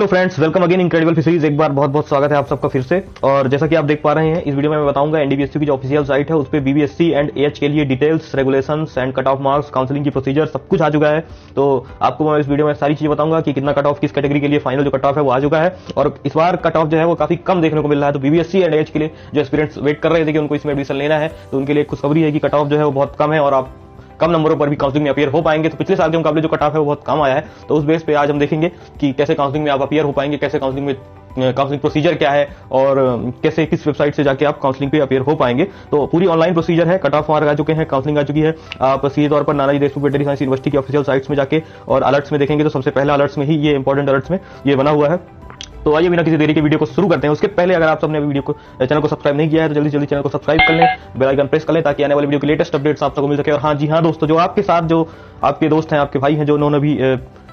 Hello friends, welcome again incredible fisheries. एक बार बहुत बहुत स्वागत है आप सबका फिर से। और जैसा कि आप देख पा रहे हैं इस वीडियो में मैं बताऊंगा एनडीबीएसयू की जो ऑफिशियल साइट है उस पर बीबीएससी एंड एएच के लिए details, regulations and cut off marks, counselling की प्रोसीजर सब कुछ आ चुका है। तो आपको मैं इस वीडियो में सारी चीजें बताऊंगा कि कितना कट ऑफ किस कैटेगरी के लिए फाइनल जो कट ऑफ है वो आ चुका है। और इस बार कट ऑफ जो है वो काफी कम देखने को मिल रहा है। तो बीबीएससी एंड एएच के लिए जो एस्पिरेंट्स वेट कर रहे थे कि उनको इसमें एडमिशन लेना है तो उनके लिए खुशखबरी है कि कट ऑफ जो है वो बहुत कम है और आप कम नंबरों पर भी काउंसलिंग में अपियर हो पाएंगे। तो पिछले साल के मुकाबले जो कट ऑफ है वो बहुत कम आया है। तो उस बेस पे आज हम देखेंगे कि कैसे काउंसलिंग में आप अपियर हो पाएंगे, कैसे काउंसलिंग में काउंसलिंग प्रोसीजर क्या है और कैसे किस वेबसाइट से जाके आप काउंसलिंग पे अपियर हो पाएंगे। तो पूरी ऑनलाइन प्रोसीजर है, कट ऑफ मार्क आ चुके हैं, काउंसलिंग आ चुकी है। आप सीधे तौर पर Nanaji Deshmukh veterinary science university की ऑफिशियल साइट्स में जाके और अलर्ट्स में देखेंगे तो सबसे पहले अलर्ट्स में ही ये इंपॉर्टेंट अलर्ट्स में ये बना हुआ है। तो आइए बिना किसी देरी के वीडियो को शुरू करते हैं। उसके पहले अगर आप सबने वीडियो को चैनल को सब्सक्राइब नहीं किया है तो जल्दी जल्दी चैनल को सब्सक्राइब कर लें, बेल आइकन प्रेस कर लें ताकि आने वाले वीडियो के लेटेस्ट अपडेट्स आप सबको मिल सके। और हाँ जी हाँ दोस्तों, जो आपके साथ जो आपके दोस्त हैं, आपके भाई हैं जो उन्होंने भी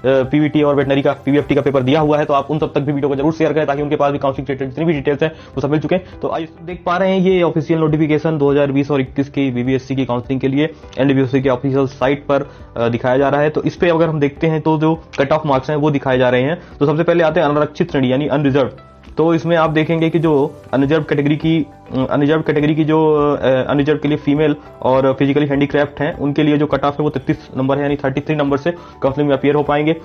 पीवीटी और वेटनरी का पीवीएफटी का पेपर दिया हुआ है तो आप उन सब तक भी वीडियो को जरूर शेयर करें ताकि उनके पास भी काउंसलिंग रिलेटेड जितनी भी डिटेल्स हैं वो सब मिल चुके हैं। तो आइए देख पा रहे हैं ये ऑफिशियल नोटिफिकेशन 2020 और 21 की बीबीएससी की काउंसलिंग के लिए एनडीबीएससी की ऑफिशियल साइट पर दिखाया जा रहा है। तो इस पे अगर हम देखते हैं तो जो कट ऑफ मार्क्स हैं वो दिखाए जा रहे हैं। तो सबसे पहले आते हैं अनारक्षित श्रेणी यानी अनरिजर्व। तो इसमें आप देखेंगे कि जो अनरिजर्व कैटेगरी की जो अनरिजर्व के लिए फीमेल और फिजिकली हैंडीक्राफ्ट हैं उनके लिए जो कट ऑफ है वो 33 नंबर है यानी 33 नंबर से काउंसलिंग में अपियर हो पाएंगे।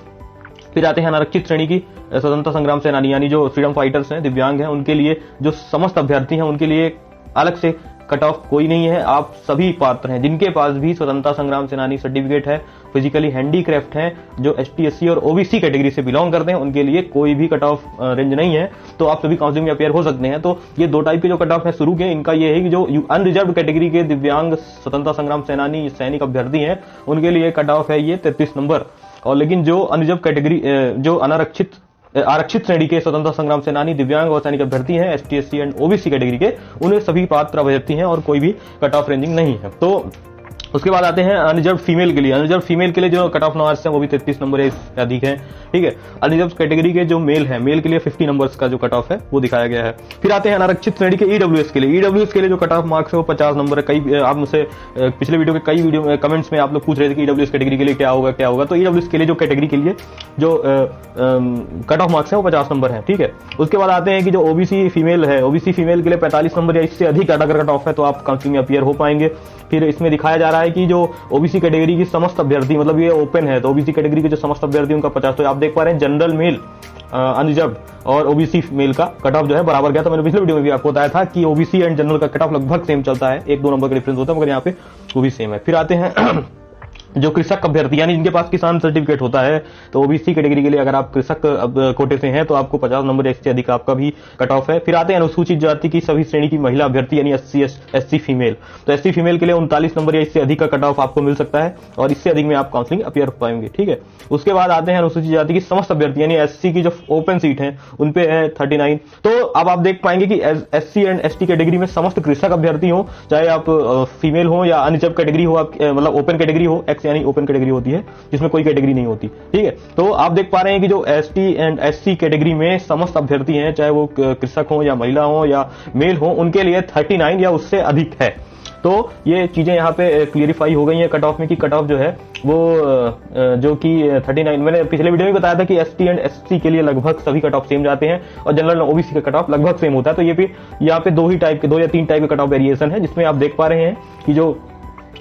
फिर आते हैं अनारक्षित श्रेणी की स्वतंत्रता संग्राम सेनानी यानी जो फ्रीडम फाइटर्स हैं, दिव्यांग हैं, उनके लिए जो समस्त अभ्यर्थी हैं उनके लिए अलग से कट ऑफ कोई नहीं है। आप सभी पात्र हैं जिनके पास भी स्वतंत्रता संग्राम सेनानी सर्टिफिकेट है, फिजिकली हैंडीक्राफ्ट हैं, जो एसटी एससी और ओबीसी कैटेगरी से बिलोंग करते हैं उनके लिए कोई भी कट ऑफ रेंज नहीं है। तो आप सभी काउंसलिंग में अपियर हो सकते हैं। तो ये दो टाइप के जो कट ऑफ है शुरू के, इनका ये है कि जो अनरिजर्व कैटेगरी के दिव्यांग स्वतंत्रता संग्राम सेनानी सैनिक अभ्यर्थी हैं उनके लिए कट ऑफ है ये 33 नंबर। और लेकिन जो अनरिजर्व कैटेगरी जो आरक्षित श्रेणी के स्वतंत्रता संग्राम सेनानी, दिव्यांग और सैनिक अभ्यर्थी हैं ST SC and OBC category के, उन्हें सभी पात्र अभ्यर्थी हैं और कोई भी कट ऑफ रेंजिंग नहीं है। तो उसके बाद आते हैं अनरिजर्व फीमेल के लिए। अनरिजर्व फीमेल के लिए जो कट ऑफ नंबर्स हैं वो भी 33 नंबर से अधिक है। ठीक है, अनरिजर्व कैटेगरी के जो मेल है, मेल के लिए 50 नंबर्स का जो कट ऑफ है वो दिखाया गया है। फिर आते हैं अनारक्षित श्रेणी के ईडब्ल्यूएस के लिए। ईडब्ल्यूएस के लिए जो कट ऑफ मार्क्स है वो 50 नंबर है। कई आप मुझसे पिछले वीडियो के कई वीडियो कमेंट्स में आप लोग पूछ रहे थे कि ईडब्ल्यूएस कैटेगरी के लिए क्या होगा। तो ईडब्ल्यूएस के लिए जो कैटेगरी के लिए जो कट ऑफ मार्क्स है वो 50 नंबर है। ठीक है, उसके बाद आते हैं कि जो ओबीसी फीमेल है, ओबीसी फीमेल के लिए 45 नंबर या इससे अधिक अगर कट ऑफ है तो आप काउंसलिंग में अपियर हो पाएंगे। फिर इसमें दिखाया जा रहा है कि जो ओबीसी कैटेगरी की समस्त अभ्यर्थी, मतलब ये ओपन है तो ओबीसी कैटेगरी के जो समस्त अभ्यर्थी उनका 50। तो आप देख पा रहे हैं जनरल मेल, अनरिजर्व और ओबीसी मेल का कट ऑफ जो है बराबर गया। तो मैंने पिछले वीडियो में भी आपको बताया था कि ओबीसी एंड जनरल का कट ऑफ लगभग सेम चलता है, 1-2 नंबर का डिफरेंस होता है, मगर यहाँ पे वो भी सेम है। फिर आते हैं जो कृषक अभ्यर्थी यानी जिनके पास किसान सर्टिफिकेट होता है तो ओबीसी कैटेगरी के लिए अगर आप कृषक कोटे से हैं तो आपको 50 नंबर इससे अधिक आपका भी कट ऑफ है। फिर आते हैं अनुसूचित जाति की सभी श्रेणी की महिला अभ्यर्थी यानी एससी फीमेल। तो एससी फीमेल के लिए 39 नंबर या इससे अधिक का कट ऑफ आपको मिल सकता है और इससे अधिक में आप काउंसलिंग अपियर हो पाएंगे। ठीक है, उसके बाद आते हैं अनुसूचित जाति की समस्त अभ्यर्थी यानी एससी की जो ओपन सीट है उनपे है 39। तो अब आप देख पाएंगे कि एससी एंड एसटी कैटेगरी में समस्त कृषक अभ्यर्थी हो, चाहे आप फीमेल हो या अनरिजर्व कैटेगरी हो, मतलब ओपन कैटेगरी हो, एक्स यानी ओपन कैटेगरी होती है जिसमें कोई कैटेगरी नहीं होती। ठीक है, तो आप देख पा रहे हैं कि जो एसटी एंड एससी कैटेगरी में समस्त अभ्यर्थी हैं, चाहे वो कृषक हो या महिला हो या मेल हो, उनके लिए 39 या उससे अधिक है। तो ये चीजें यहाँ पे क्लियरिफाई हो गई है कट ऑफ में कि कट ऑफ जो है वो जो कि 39, मैंने पिछले वीडियो में बताया था कि एसटी एंड एससी के लिए लगभग सभी कट ऑफ सेम जाते हैं और जनरल ओबीसी का कट ऑफ लगभग सेम होता है। तो ये यहाँ पे 2 या 3 टाइप के कट ऑफ वेरिएशन है जिसमें आप देख पा रहे हैं कि जो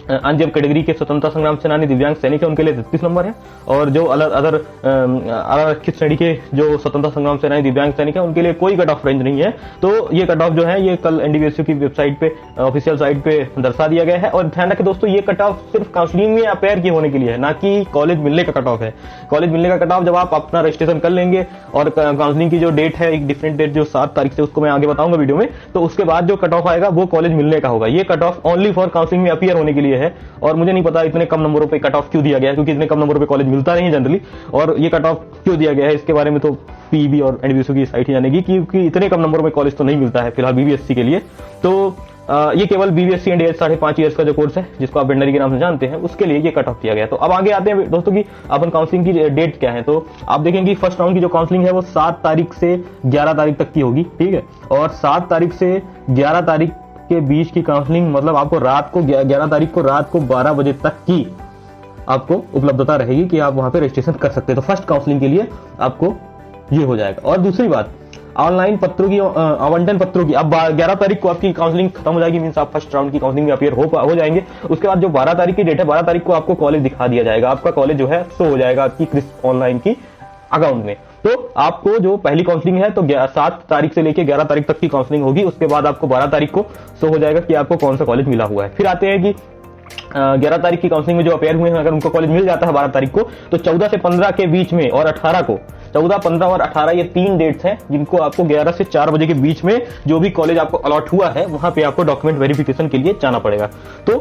अनरिजर्व कैटेगरी के स्वतंत्रता संग्राम सेनानी दिव्यांग सैनिक है उनके लिए 33 नंबर है और जो अनारक्षित श्रेणी के जो स्वतंत्रता संग्राम सेनानी दिव्यांग सैनिक है उनके लिए कोई कट ऑफ रेंज नहीं है। तो ये कट ऑफ जो है ये कल एनडीबीएसयू की वेबसाइट पे, ऑफिशियल साइट पे दर्शा दिया गया है। और ध्यान रखें दोस्तों, ये कट ऑफ सिर्फ काउंसलिंग में अपेयर के होने के लिए है, ना कि कॉलेज मिलने का कट ऑफ है। कॉलेज मिलने का कट ऑफ जब आप अपना रजिस्ट्रेशन कर लेंगे और काउंसलिंग की जो डेट है, एक डिफरेंट डेट जो 7 तारीख से, उसको मैं आगे बताऊंगा वीडियो में, तो उसके बाद जो कट ऑफ आएगा वो कॉलेज मिलने का होगा। ये cut off only for counselling में अपियर होने के लिए है। और मुझे नहीं पता इतने कम नंबरों पे कट ऑफ क्यों दिया गया है, क्योंकि इतने कम नंबरों पे कॉलेज मिलता नहीं है जनरली। और ये कट ऑफ क्यों दिया गया है इसके बारे में तो पीईबी और एनडीबीएसयू की साइट ही जानेगी, क्योंकि इतने कम नंबरों में कॉलेज तो नहीं मिलता है फिलहाल बीबीएससी के लिए। तो ये केवल बीबीएससी एंड एएच 5.5 ईयर्स का जो कोर्स है जिसको आप वेटनरी के नाम से जानते हैं उसके लिए ये कट ऑफ किया गया। तो अब आगे आते हैं दोस्तों की अपन काउंसलिंग की डेट क्या है। तो आप देखेंगे फर्स्ट राउंड की जो काउंसलिंग है वो 7 तारीख से 11 तारीख तक की होगी। ठीक है, और 7 तारीख से 11 तारीख के बीच की काउंसलिंग, मतलब आपको रात को 11 तारीख को रात को 12 बजे तक की आपको उपलब्धता रहेगी कि आप वहां पे रजिस्ट्रेशन कर सकते हैं। तो फर्स्ट काउंसलिंग के लिए आपको ये हो जाएगा। और दूसरी बात, ऑनलाइन पत्रों की आवंटन पत्रों की अब 11 तारीख को आपकी काउंसलिंग खत्म हो जाएगी, मींस आप फर्स्ट राउंड की काउंसलिंग में अपियर हो जाएंगे। उसके बाद जो 12 तारीख की डेट है, 12 तारीख को आपको कॉलेज दिखा दिया जाएगा, आपका कॉलेज जो है शो हो जाएगा आपकी क्रिस्प ऑनलाइन की अकाउंट में। तो आपको जो पहली काउंसलिंग है तो 7 तारीख से लेकर 11 तारीख तक की काउंसलिंग होगी। उसके बाद आपको 12 तारीख को शो हो जाएगा कि आपको कौन सा कॉलेज मिला हुआ है। फिर आते हैं कि 11 तारीख की काउंसलिंग में जो अपेयर हुए हैं, अगर उनको कॉलेज मिल जाता है 12 तारीख को, तो 14 से 15 के बीच में और 18 को, 14, 15 और 18 ये 3 डेट्स हैं जिनको आपको 11 से 4 बजे के बीच में जो भी कॉलेज आपको अलॉट हुआ है वहां पे आपको डॉक्यूमेंट वेरिफिकेशन के लिए जाना पड़ेगा। तो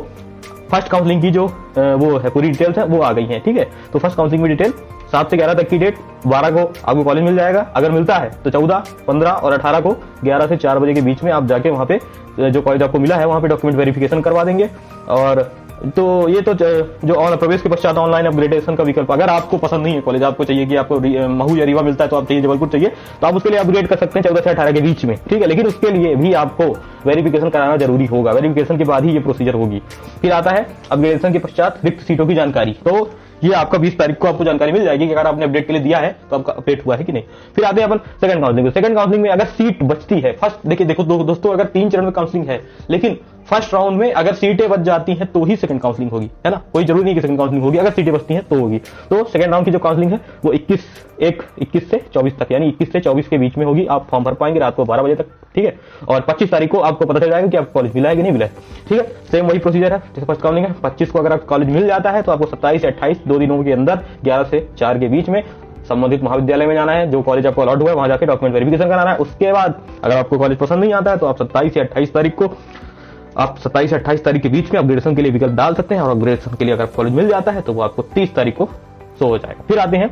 फर्स्ट काउंसलिंग की जो वो है पूरी डिटेल्स है वो आ गई है, ठीक है। तो फर्स्ट काउंसलिंग में डिटेल 7 से 11 तक की डेट, 12 को आपको कॉलेज मिल जाएगा। अगर मिलता है तो 14, 15 और 18 को 11 से 4 बजे के बीच में आप जाके वहां पे जो कॉलेज आपको मिला है वहां पे डॉक्यूमेंट वेरिफिकेशन करवा देंगे। और तो ये तो जो प्रवेश के पश्चात ऑनलाइन अपग्रेडेशन का विकल्प, अगर आपको पसंद नहीं है कॉलेज, आपको चाहिए कि आपको महू या रीवा मिलता है तो आप चाहिए जबलपुर चाहिए, तो आप उसके लिए अपग्रेड कर सकते हैं 14 से 18 के बीच में, ठीक है। लेकिन उसके लिए भी आपको वेरिफिकेशन कराना जरूरी होगा, वेरिफिकेशन के बाद ही ये प्रोसीजर होगी। फिर आता है अपग्रेडेशन के पश्चात रिक्त सीटों की जानकारी। तो ये आपका 20 तारीख को आपको जानकारी मिल जाएगी कि अगर आपने अपडेट के लिए दिया है तो आपका अपडेट हुआ है कि नहीं। फिर आते हैं अपन सेकंड काउंसलिंग। सेकंड काउंसलिंग में अगर सीट बचती है, फर्स्ट देखो दोस्तों, अगर 3 चरण में काउंसलिंग है, लेकिन फर्स्ट राउंड में अगर सीटें बच जाती हैं तो ही सेकंड काउंसलिंग होगी, है ना। कोई जरूरी नहीं कि सेकंड काउंसलिंग होगी, अगर सीटें बचती हैं तो होगी। तो सेकंड राउंड की जो काउंसलिंग है वो 21 से 24 तक, यानी 21 से 24 के बीच में होगी। आप फॉर्म भर पाएंगे रात को 12 बजे तक, ठीक है। और 25 तारीख को आपको पता चल जाएगा कि आपको कॉलेज मिला है कि नहीं मिला है, ठीक है। सेम वही प्रोसीजर है जैसे फर्स्ट काउंसलिंग है। 25 को अगर आपको कॉलेज मिल जाता है तो आपको 27 से 28 2 दिनों के अंदर 11 से 4 के बीच में संबंधित महाविद्यालय में जाना है, जो कॉलेज आपको अलॉट हुआ है वहां जाकर डॉक्यूमेंट वेरिफिकेशन कराना है। उसके बाद अगर आपको कॉलेज पसंद नहीं आता है तो आप 27 से 28 तारीख को, आप 27 से 28 तारीख के बीच में अपग्रेडेशन के लिए विकल्प डाल सकते हैं। और अपग्रेडेशन के लिए अगर कॉलेज मिल जाता है तो वो आपको 30 तारीख को शो हो जाएगा। फिर आते हैं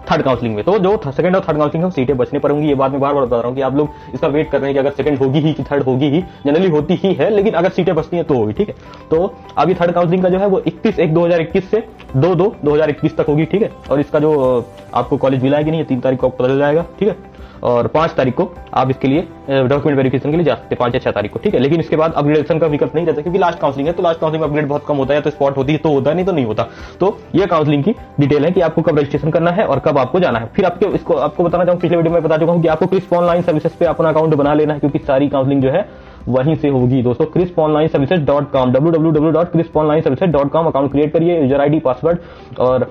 थर्ड काउंसलिंग में। तो जो सेकंड और थर्ड काउंसलिंग है सीटें बचने पर होंगी। ये बात मैं बार बार बता रहा हूँ कि आप लोग इसका वेट कर रहे हैं कि अगर सेकंड होगी ही कि थर्ड होगी ही, जनरली होती ही है, लेकिन अगर सीटें बचती हैं तो होगी, ठीक है। तो अभी थर्ड काउंसलिंग का जो है वो 21/1/2021 से 2/2/2021 तक होगी, ठीक है। और इसका जो आपको कॉलेज मिला है कि नहीं 3 तारीख को पता चल जाएगा, ठीक है। और 5 तारीख को आप इसके लिए डॉक्यूमेंट वेरिफिकेशन के लिए जा सकते हैं, 5 या 6 तारीख को, ठीक है। लेकिन इसके बाद अपग्रेडेशन का विकल्प नहीं रहता क्योंकि लास्ट काउंसलिंग है। तो लास्ट काउंसलिंग में अपग्रेड बहुत कम होता है, तो स्पॉट होती है तो होता है, नहीं तो नहीं होता। तो ये काउंसलिंग की डिटेल है कि आपको कब रजिस्ट्रेशन करना है और कब आपको जाना है। फिर आपको बताना चाहूँ, पिछले वीडियो में बता चुका हूँ कि आपको क्रिस्प ऑनलाइन सर्विसेज पे अपना अकाउंट बना लेना है, क्योंकि सारी काउंसलिंग जो है वहीं से होगी दोस्तों। crisponlineservices.com, www.crisponlineservices.com अकाउंट क्रिएट करिए, यूजर आईडी, पासवर्ड, और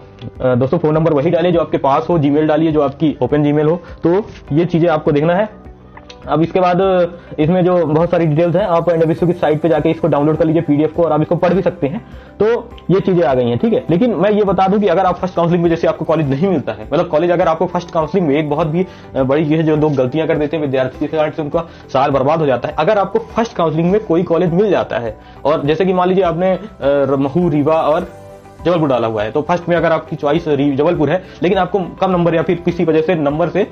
दोस्तों फोन नंबर वही डालिए जो आपके पास हो, जीमेल डालिए जो आपकी ओपन जीमेल हो। तो ये चीजें आपको देखना है। अब इसके बाद इसमें जो बहुत सारी डिटेल्स हैं, आप एनडब्ल्यूसी की साइट पे जाके इसको डाउनलोड कर लीजिए पीडीएफ को, और आप इसको पढ़ भी सकते हैं। तो ये चीजें आ गई हैं, ठीक है। लेकिन मैं ये बता दूं कि अगर आप फर्स्ट काउंसलिंग में जैसे आपको कॉलेज नहीं मिलता है, मतलब कॉलेज अगर आपको फर्स्ट काउंसलिंग में, एक बहुत भी बड़ी चीज है जो लोग गलतियां कर देते हैं विद्यार्थी के कारण से उनका साल बर्बाद हो जाता है। अगर आपको फर्स्ट काउंसलिंग में कोई कॉलेज मिल जाता है, और जैसे कि मान लीजिए आपने महू, रीवा और जबलपुर डाला हुआ है, तो फर्स्ट में अगर आपकी चॉइस जबलपुर है, लेकिन आपको कम नंबर या फिर किसी वजह से नंबर से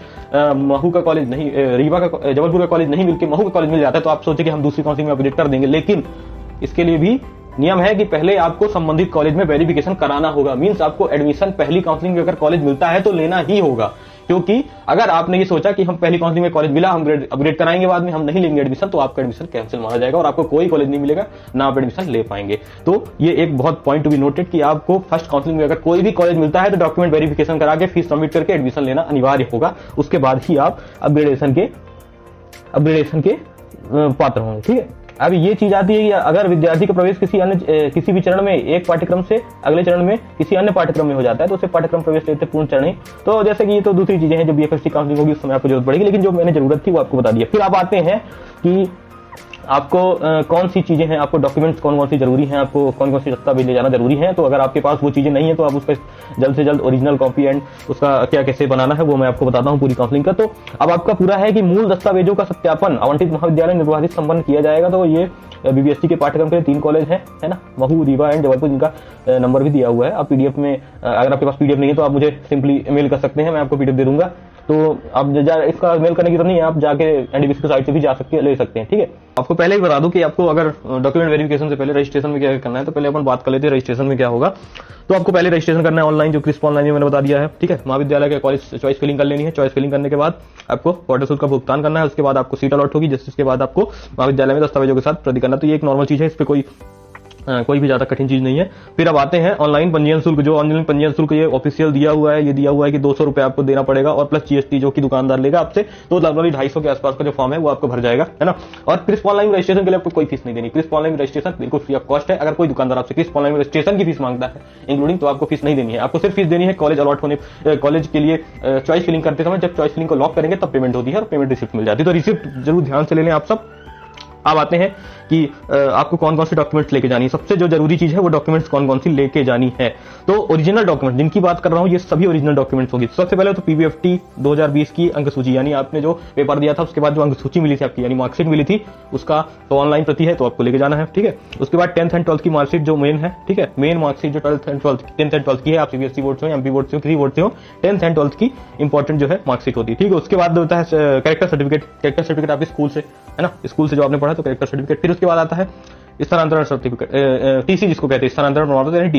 महू का कॉलेज नहीं, रीवा का, जबलपुर का कॉलेज नहीं मिलकर महू का कॉलेज मिल जाता है, तो आप सोचे कि हम दूसरी काउंसलिंग में अपडेट कर देंगे। लेकिन इसके लिए भी नियम है कि पहले आपको संबंधित कॉलेज में वेरिफिकेशन कराना होगा। मींस आपको एडमिशन पहली काउंसलिंग में अगर कॉलेज मिलता है तो लेना ही होगा, क्योंकि अगर आपने ये सोचा कि हम पहली काउंसलिंग में कॉलेज मिला, हम अपग्रेड कराएंगे, बाद में हम नहीं लेंगे एडमिशन, तो आपका एडमिशन कैंसिल माना जाएगा और आपको कोई कॉलेज नहीं मिलेगा, ना आप एडमिशन ले पाएंगे। तो ये एक बहुत पॉइंट टू बी नोटेड कि आपको फर्स्ट काउंसलिंग में अगर कोई भी कॉलेज मिलता है तो डॉक्यूमेंट वेरिफिकेशन करा के फीस सबमिट करके एडमिशन लेना अनिवार्य होगा। उसके बाद ही आप अपग्रेडेशन के पात्र होंगे, ठीक है। अब ये चीज आती है कि अगर विद्यार्थी का प्रवेश किसी भी चरण में एक पाठ्यक्रम से अगले चरण में किसी अन्य पाठ्यक्रम में हो जाता है तो उसे पाठ्यक्रम प्रवेश लेते पूर्ण चरण ही। तो जैसे कि ये तो दूसरी चीजें हैं, जब बीएफएससी काउंसलिंग होगी उस समय आपको जरूरत पड़ेगी, लेकिन जो मैंने जरूरत थी वो आपको बता दिया। फिर आप आते हैं कि आपको कौन सी चीजें हैं, आपको डॉक्यूमेंट्स कौन सी जरूरी हैं, आपको कौन सी दस्तावेज ले जाना जरूरी है। तो अगर आपके पास वो चीजें नहीं है तो आप उसका जल्द से जल्द ओरिजिनल कॉपी एंड उसका क्या कैसे बनाना है वो मैं आपको बताता हूँ पूरी काउंसलिंग का। तो अब आपका पूरा है कि मूल दस्तावेजों का सत्यापन आवंटित महाविद्यालय निर्वाचित संपन्न किया जाएगा। तो ये बीबीएससी के पाठ्यक्रम के लिए 3 कॉलेज हैं, है ना, महू, रीवा एंड जबलपुर, जिनका नंबर भी दिया हुआ है। आप पीडीएफ में, अगर आपके पास पीडीएफ नहीं है तो आप मुझे सिंपली मेल कर सकते हैं, मैं आपको पीडीएफ दे दूंगा। तो अब इसका मेल करने की जरूरत नहीं है, आप जाके एनडीबीसी की साइट से भी जा सकते हैं, ले सकते हैं, ठीक है। आपको पहले ही बता दूं कि आपको अगर डॉक्यूमेंट वेरिफिकेशन से पहले रजिस्ट्रेशन में क्या करना है, तो पहले अपन बात कर लेते हैं रजिस्ट्रेशन में क्या होगा। तो आपको पहले रजिस्ट्रेशन करना है ऑनलाइन, जो क्रिस्प ऑनलाइन मैंने बता दिया है, ठीक है। महाविद्यालय के कॉलेज चॉइस फिलिंग कर लेनी है, चॉइस फिलिंग करने के बाद आपको क्वार्टर शुल्क का भुगतान करना है, उसके बाद आपको सीट अलॉट होगी, जिसके बाद आपको महाविद्यालय में दस्तावेजों के साथ प्रति करना। तो ये एक नॉर्मल चीज है, इस पर कोई कोई भी ज्यादा कठिन चीज नहीं है। फिर अब आते हैं ऑनलाइन पंजीयन शुल्क। जो ऑनलाइन पंजीयन शुल्क ये ऑफिशियल दिया हुआ है, ये दिया हुआ है कि 200 रुपए आपको देना पड़ेगा और प्लस जीएसटी जो कि दुकानदार लेगा आपसे, तो लगभग 250 के आसपास का जो फॉर्म है वो आपको भर जाएगा, है ना। और क्रिस्प ऑनलाइन रजिस्ट्रेशन के लिए आपको कोई फीस नहीं देनी। क्रिस्प ऑनलाइन रजिस्ट्रेशन बिल्कुल फ्री ऑफ कॉस्ट है। अगर कोई दुकानदार आपसे क्रिस्प ऑनलाइन रजिस्ट्रेशन की फीस मांगता है इंक्लूडिंग, तो आपको फीस नहीं देनी है। आपको सिर्फ फीस देनी है कॉलेज अलॉट होने, कॉलेज के लिए चॉइस फिलिंग करते समय। जब चॉइस फिलिंग को लॉक करेंगे तब पेमेंट होती है और पेमेंट रिसिप्ट मिल जाती है। तो रिसिप्ट जरूर ध्यान से ले लें आप सब। अब आते हैं कि आपको कौन कौन से डॉक्यूमेंट्स लेके जानी है। सबसे जो जरूरी चीज है वो डॉक्यूमेंट्स कौन कौन सी लेके जानी है। तो ओरिजिनल डॉक्यूमेंट जिनकी बात कर रहा हूं, ये सभी ओरिजिनल डॉक्यूमेंट्स होगी। सबसे पहले तो पीबीएफटी 2020 की अंक सूची, यानी आपने जो पेपर दिया था उसके बाद जो अंक सूची मिली थी आपकी, यानी मार्कशीट मिली थी, उसका तो ऑनलाइन प्रति है, तो आपको लेके जाना है, ठीक है। उसके बाद 10th एंड 12th की मार्कशीट जो मेन है, ठीक है, मेन मार्कशीट जो 10th एंड 12th की है, आप सीबीएसई बोर्ड से हो, एमपी बोर्ड से हो, किसी बोर्ड से हो, 10th एंड 12th की इंपॉर्टेंट जो है मार्कशीट होती है, ठीक है। उसके बाद होता है कैरेक्टर सर्टिफिकेट। कैरेक्टर सर्टिफिकेट आपके स्कूल से, है ना, स्कूल से जो आपने पढ़ा तो कैरेक्टर सर्टिफिकेट। फिर उसके बाद आता है स्थानांतरण सर्टिफिकेट, टीसी जिसको कहते हैं, स्थानांतरण प्रमाण पत्र यानी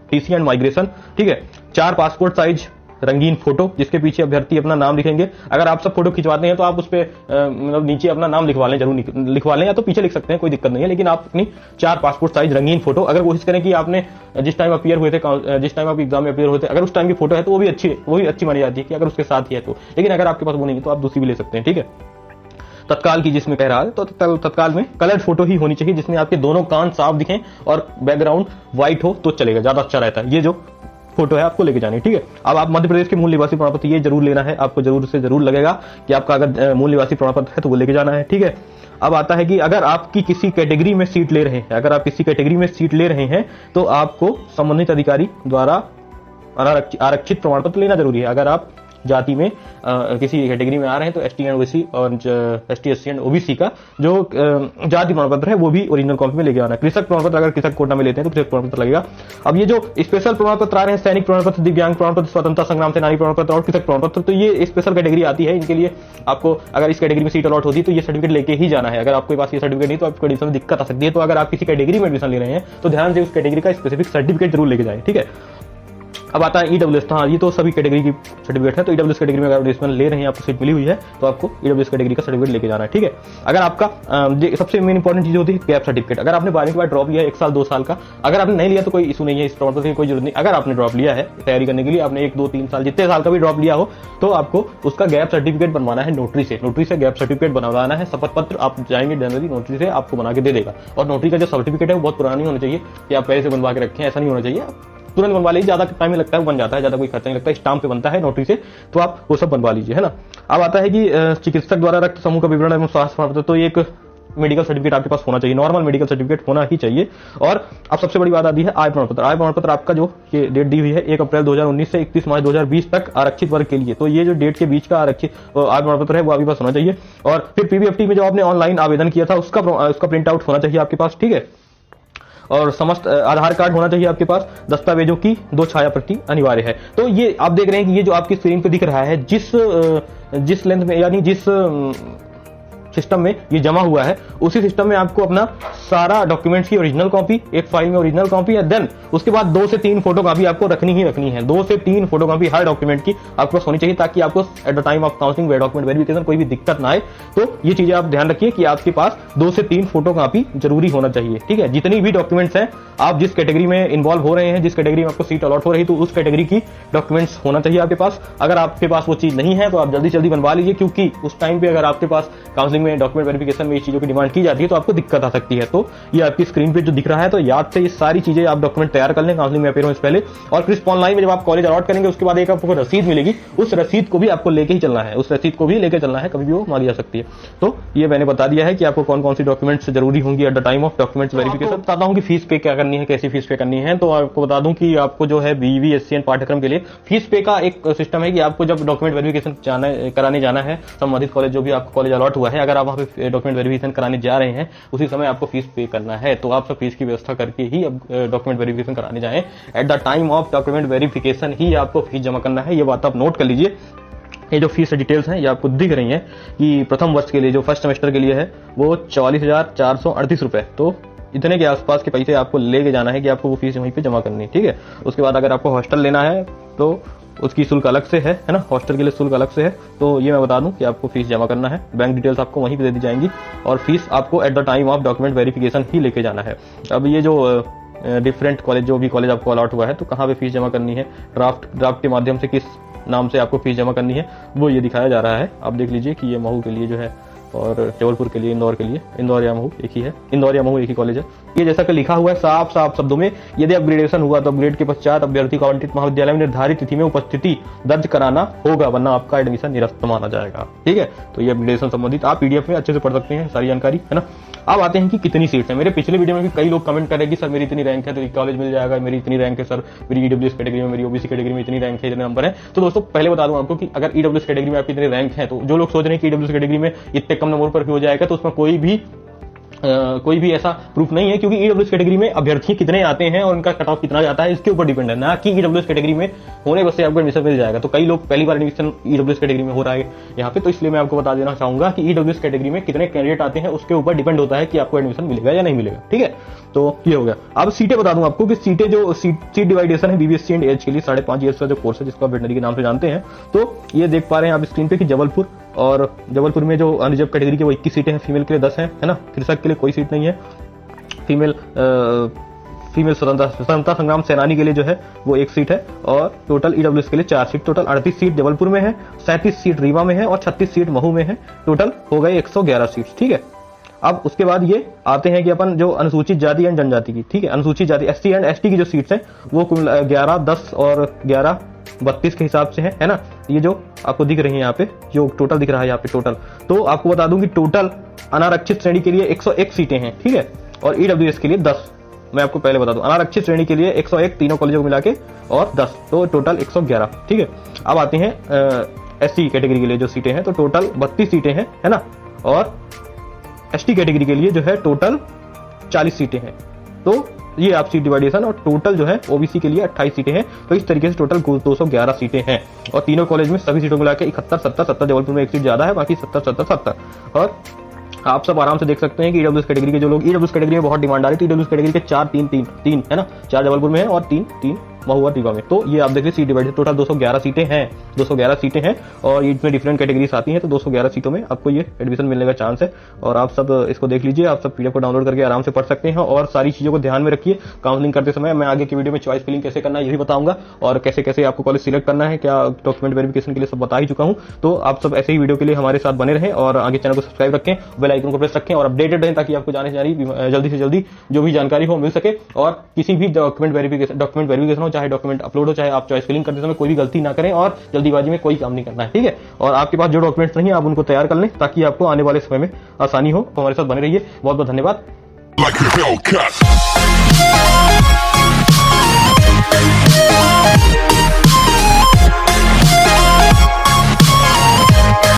टीसी एंड माइग्रेशन, ठीक है। 4 पासपोर्ट साइज रंगीन फोटो जिसके पीछे अभ्यर्थी अपना नाम लिखेंगे। अगर आप सब फोटो खिंचवाते हैं तो आप उस पे मतलब नीचे अपना नाम लिखवा लें, जरूर लिखवा लें, या तो पीछे लिख सकते हैं, कोई दिक्कत नहीं है। लेकिन आप अपनी 4 पासपोर्ट साइज रंगीन फोटो, अगर कोशिश करें कि आपने जिस टाइम अपीयर हुए थे, जिस टाइम आप एग्जाम में अपीयर हुए थे, अगर उस टाइम की फोटो है तो वो भी अच्छी मानी जाती है कि अगर उसके साथ ही है तो। लेकिन अगर आपके पास वो नहीं है तो आप दूसरी भी ले सकते हैं, ठीक है। तत्काल की जिसमें कह रहा है, तो तत्काल में कलर्ड फोटो ही होनी चाहिए जिसमें आपके दोनों कान साफ दिखें और बैकग्राउंड व्हाइट हो तो चलेगा, ज्यादा अच्छा रहता है। ये जो फोटो है आपको लेके जानी, ठीक है। अब आप मध्य प्रदेश के मूल निवासी प्रमाण पत्र ये जरूर लेना है, आपको जरूर से जरूर लगेगा कि आपका अगर मूल निवासी प्रमाण पत्र है तो वो लेके जाना है, ठीक है। अब आता है कि अगर आपकी किसी कैटेगरी में सीट ले रहे हैं, अगर आप किसी कैटेगरी में सीट ले रहे हैं तो आपको संबंधित अधिकारी द्वारा आरक्षित प्रमाण पत्र लेना जरूरी है। अगर आप जाति में किसी कैटेगरी में आ रहे हैं तो एसटी एंड ओबीसी और एसटी एससी एंड ओबीसी का जो जाति प्रमाण पत्र है वो भी ओरिजिनल कॉपी में लेके आना है। कृषक प्रमाण पत्र अगर कृषक कोटा में लेते हैं तो कृषक प्रमाण पत्र लगेगा। अब ये जो स्पेशल प्रमाण पत्र आ रहे हैं, सैनिक प्रमाण पत्र, दिव्यांग प्रमाण पत्र, स्वतंत्रता संग्राम सेनानी प्रमाण पत्र और कृषक प्रमाण पत्र, तो ये स्पेशल कैटेगरी आती है। इनके लिए आपको अगर इस कैटेगरी में सीट अलॉट होती है तो ये सर्टिफिकेट लेके ही जाना है। अगर आपके पास ये सर्टिफिकेट नहीं तो आपको एडमिशन में दिक्कत आ सकती है। तो अगर आप किसी कैटेगरी में एडमिशन ले रहे हैं तो ध्यान से उस कैटेगरी का स्पेसिफिक सर्टिफिकेट जरूर लेके जाएं, ठीक है। अब आता है ईडब्ल्यूएस। हाँ, ये तो सभी कैटेगरी की सर्टिफिकेट है। तो ईडब्ल्यूएस कैटेगरी में अगर एडमिशन ले रहे हैं, आपको सीट मिली हुई है तो आपको ईडब्ल्यूएस कैटेगरी का सर्टिफिकेट लेके जाना है, ठीक है। अगर आपका सबसे मेन इंपॉर्टेंट चीज होती है गैप सर्टिफिकेट। अगर आपने 12वीं के बाद ड्रॉप लिया है 1 साल 2 साल का, अगर आपने नहीं लिया तो कोई इशू नहीं है, इस प्रमाण पत्र की कोई जरूरत नहीं। अगर आपने ड्रॉप लिया है तैयारी करने के लिए, आपने 1 2 3 साल जितने साल का भी ड्रॉप लिया हो, तो आपको उसका गैप सर्टिफिकेट बनवाना है नोटरी से। नोटरी से गैप सर्टिफिकेट बनवाना है। शपथ पत्र आप जाएंगे जनरली नोटरी से, आपको बना के दे देगा। और नोटरी का जो सर्टिफिकेट है वो बहुत पुराना नहीं होना चाहिए कि आप पहले से बनवा के रखें, ऐसा नहीं होना चाहिए। तुरंत बनवा लीजिए, ज्यादा टाइम लगता है, बन जाता है, ज्यादा कोई खर्चा नहीं लगता, स्टाम्प पे बनता है नोटरी से, तो आप वो सब बनवा लीजिए, है ना। अब आता है कि चिकित्सक द्वारा रक्त समूह का विवरण एवं स्वास्थ्य प्रमाण पत्र, तो ये एक मेडिकल सर्टिफिकेट आपके पास होना चाहिए, नॉर्मल मेडिकल सर्टिफिकेट होना ही चाहिए। और अब सबसे बड़ी बात आती है आय प्रमाण पत्र। आय प्रमाण पत्र आपका जो ये डेट दी हुई है 1 अप्रैल 2019 से 31 मार्च 2020 तक आरक्षित वर्ग के लिए, तो ये जो डेट के बीच का आरक्षित आय प्रमाण पत्र है वो आपके पास होना चाहिए। और फिर पीबीएफटी में जो आपने ऑनलाइन आवेदन किया था उसका प्रिंट आउट होना चाहिए आपके पास, ठीक है। और समस्त आधार कार्ड होना चाहिए आपके पास। दस्तावेजों की 2 छाया प्रति अनिवार्य है। तो ये आप देख रहे हैं कि ये जो आपकी स्क्रीन पे दिख रहा है, जिस लेंथ में यानी जिस सिस्टम में ये जमा हुआ है, उसी सिस्टम में आपको अपना सारा डॉक्यूमेंट्स की ओरिजिनल कॉपी, एक फाइल में ओरिजिनल कॉपी है, देन उसके बाद 2 से 3 फोटो कॉपी आपको रखनी ही रखनी है। 2 से 3 फोटो कॉपी हर डॉक्यूमेंट की आपके पास होनी चाहिए, ताकि आपको at the time of counselling document verification कोई भी दिक्कत ना आए। तो ये चीजें आप ध्यान रखिए कि आपके पास 2 से 3 फोटो कॉपी जरूरी होना चाहिए, ठीक है। जितनी भी डॉक्यूमेंट्स हैं, आप जिस कैटेगरी में इन्वॉल्व हो रहे हैं, जिस कैटेगरी में आपको सीट अलॉट हो रही है, तो उस कैटेगरी की डॉक्यूमेंट्स होना चाहिए आपके पास। अगर आपके पास वो चीज नहीं है तो आप जल्दी जल्दी बनवा लीजिए, क्योंकि उस टाइम पे अगर आपके पास काउंसलिंग में डॉक्यूमेंट वेरिफिकेशन में इस चीजों की डिमांड की जाती है तो आपको दिक्कत आ सकती है। तो ये आपकी स्क्रीन पे जो दिख रहा है, तो याद से ये सारी चीजें आप डॉक्यूमेंट तैयार कर लें काउंसलिंग में अपेयर होने से पहले। और क्रिस्प ऑनलाइन में जब आप कॉलेज अलॉट करेंगे उसके बाद एक आपको रसीद मिलेगी, उस रसीद को भी आपको लेके ही चलना है, उस रसीद को भी लेके चलना है, कभी भी वो मांगी जा सकती है। तो ये मैंने बता दिया है कि आपको कौन कौन सी डॉक्यूमेंट्स जरूरी होंगी eight the time of documents verification. बताता हूँ कि फीस पे क्या करनी है, कैसी फीस पे करनी है। तो आपको बता दूं कि आपको जो है बीवीएससीएन पाठ्यक्रम के लिए फीस पे का एक सिस्टम है कि आपको जब डॉक्यूमेंट वेरिफिकेशन कराने जाना है संबंधित कॉलेज, जो भी आपको कॉलेज अलॉट हुआ है, अगर आप वहां पे डॉक्यूमेंट वेरिफिकेशन कराने जा रहे हैं उसी समय आपको फीस पे करना है। तो आप सब फीस की व्यवस्था करके ही अब डॉक्यूमेंट वेरिफिकेशन कराने जाएं। At the time of document verification ही आपको फीस जमा करना है, ये बात आप नोट कर लीजिए। ये जो फीस डिटेल्स हैं ये आपको दिख रही हैं कि प्रथम वर्ष के लिए जो फर्स्ट सेमेस्टर के लिए है वो 44,438 रुपए, तो इतने के आसपास के पैसे आपको लेके जाना है कि आपको वो फीस वहीं पे जमा करनी है, ठीक है। उसके बाद अगर आपको हॉस्टल लेना है तो उसकी शुल्क अलग से है ना, हॉस्टल के लिए शुल्क अलग से है। तो ये मैं बता दूं कि आपको फीस जमा करना है, बैंक डिटेल्स आपको वहीं पे दे दी जाएंगी और फीस आपको at the time of document verification ही लेके जाना है। अब ये जो डिफरेंट कॉलेज, जो भी कॉलेज आपको अलॉट हुआ है, तो कहाँ पे फीस जमा करनी है, ड्राफ्ट के माध्यम से किस नाम से आपको फीस जमा करनी है, वो ये दिखाया जा रहा है। आप देख लीजिए कि ये महू के लिए जो है और जबलपुर के लिए, इंदौर के लिए, इंदौर या महू एक ही है, इंदौर या महू एक ही कॉलेज है। ये जैसा कि लिखा हुआ है साफ साफ शब्दों में, यदि अपग्रेडेशन हुआ तो अपग्रेड के पश्चात अभ्यर्थी को आवंटित महाविद्यालय में निर्धारित तिथि में उपस्थिति दर्ज कराना होगा, वरना आपका एडमिशन निरस्त माना जाएगा। ठीक है, तो ये अपग्रेडेशन संबंधित आप पीडीएफ में अच्छे से पढ़ सकते हैं सारी जानकारी, है ना। अब आते हैं कि कितनी सीट है। मेरे पिछले वीडियो में भी कई लोग कमेंट करेंगे सर मेरी इतनी रैंक है तो कॉलेज मिल जाएगा, मेरी इतनी रैंक है सर, मेरी ईडब्ल्यूएस कैटेगरी में, मेरी ओबीसी कैटेगरी में इतनी रैंक है, इतने नंबर है। तो दोस्तों पहले बता दूं आपको कि अगर ईडब्ल्यूएस कैटेगरी में आपकी इतनी रैंक है, तो जो लोग सोच रहे हैं कि ईडब्ल्यूएस कैटेगरी में इतने कम नंबर पर हो जाएगा, तो उसमें कोई भी ऐसा प्रूफ नहीं है, क्योंकि ईडब्ल्यूएस कैटेगरी में अभ्यर्थी कितने आते हैं और उनका कट ऑफ कितना जाता है इसके ऊपर डिपेंड है, ना कि ईडब्ल्यूएस कैटेगरी में होने बस से आपको एडमिशन मिल जाएगा। तो कई लोग पहली बार एडमिशन ईडब्ल्यूएस कैटेगरी में हो रहा है यहाँ पे, तो इसलिए मैं आपको बता देना चाहूंगा कि ईडब्ल्यूएस कैटेगरी में कितने कैंडिडेट आते हैं उसके ऊपर डिपेंड होता है कि आपको एडमिशन मिलेगा या नहीं मिलेगा। ठीक है, तो ये हो गया। अब सीटें बता दूं आपको कि सीटें जो सीट डिवाइडेशन है बीबीएससी एंड एएच के लिए 5.5 ईयर्स का जो कोर्स है, जिसको आप वेटनरी के नाम से जानते हैं, तो ये देख पा रहे हैं आप स्क्रीन पे कि जबलपुर में जो अनरिजर्व कैटेगरी के वो 21 सीटें हैं, फीमेल के लिए 10 हैं, है ना। कृषक के लिए कोई सीट नहीं है। फीमेल स्वतंत्रता संग्राम सेनानी के लिए जो है वो 1 सीट है, और टोटल ईडब्ल्यूएस के लिए 4 सीट, टोटल 38 सीट जबलपुर में है, 37 सीट रीवा में है और 36 सीट महू में है। टोटल हो गए 111 सीट। ठीक है, अब उसके बाद ये आते हैं कि अपन जो अनुसूचित जाति एंड जनजाति की, ठीक है, अनुसूचित जाति एससी एंड एसटी की जो सीट्स हैं वो 11, 10 और 11, 32 के हिसाब से है ना। ये जो आपको दिख रही है यहाँ पे, जो टोटल दिख रहा है यहाँ पे टोटल, तो आपको बता दूं कि टोटल अनारक्षित श्रेणी के लिए 101 सीटें हैं। ठीक है, और ईडब्ल्यूएस के लिए 10। मैं आपको पहले बता दूं, अनारक्षित श्रेणी के लिए 101 तीनों कॉलेजों को मिला के और 10, तो टोटल 111। ठीक है, अब आते हैं एससी कैटेगरी के लिए जो सीटें हैं, तो टोटल 32 सीटें हैं, है ना, और एसटी कैटेगरी के लिए जो है टोटल 40 सीटें हैं। तो ये आप सीट डिवाइडेशन, और टोटल जो है ओबीसी के लिए 28 सीटें हैं। तो इस तरीके से टोटल 211 सीटें हैं, और तीनों कॉलेज में सभी सीटों को मिला के 71, 70 जबलपुर में 1 सीट ज्यादा है, बाकी 70। और आप सब आराम से देख सकते हैं कि ईडब्ल्यूएस कैटेगरी के जो लोग, ईडब्ल्यूएस कैटेगरी में बहुत डिमांड आ रही थी, ईडब्ल्यूएस कैटेगरी के 4 3 है ना, 4 जबलपुर में है और 3 महू और रीवा में। तो ये आप देखिए सीट डिवाइडेड, टोटल 211 सीटें हैं, 211 सीटें हैं, और इसमें डिफरेंट कैटेगरीज आती हैं, तो 211 सीटों में आपको ये एडमिशन मिलने का चांस है। और आप सब इसको देख लीजिए, आप सब पीडीएफ को डाउनलोड करके आराम से पढ़ सकते हैं, और सारी चीजों को ध्यान में रखिए। काउंसलिंग करते समय मैं आगे की वीडियो में चॉइस फिलिंग कैसे करना है ये भी बताऊंगा, और कैसे कैसे आपको कॉलेज सिलेक्ट करना है, क्या डॉक्यूमेंट वेरिफिकेशन के लिए सब बता ही चुका हूं। तो आप सब ऐसे ही वीडियो के लिए हमारे साथ बने रहें, और आगे चैनल को सब्सक्राइब रखें, बेल आइकन को प्रेस रखें, और अपडेटेड रहें, ताकि आपको जल्दी से जल्दी जो भी जानकारी हो मिल सके। और किसी भी डॉक्यूमेंट वेरिफिकेशन हो, चाहे डॉक्यूमेंट अपलोड हो, चाहे आप चॉइस फिलिंग करते समय कोई भी गलती ना करें, और जल्दीबाजी में कोई काम नहीं करना है। ठीक है, और आपके पास जो डॉक्यूमेंट्स नहीं है आप उनको तैयार कर लें, ताकि आपको आने वाले समय में आसानी हो। तो हमारे साथ बने रहिए। बहुत बहुत धन्यवाद।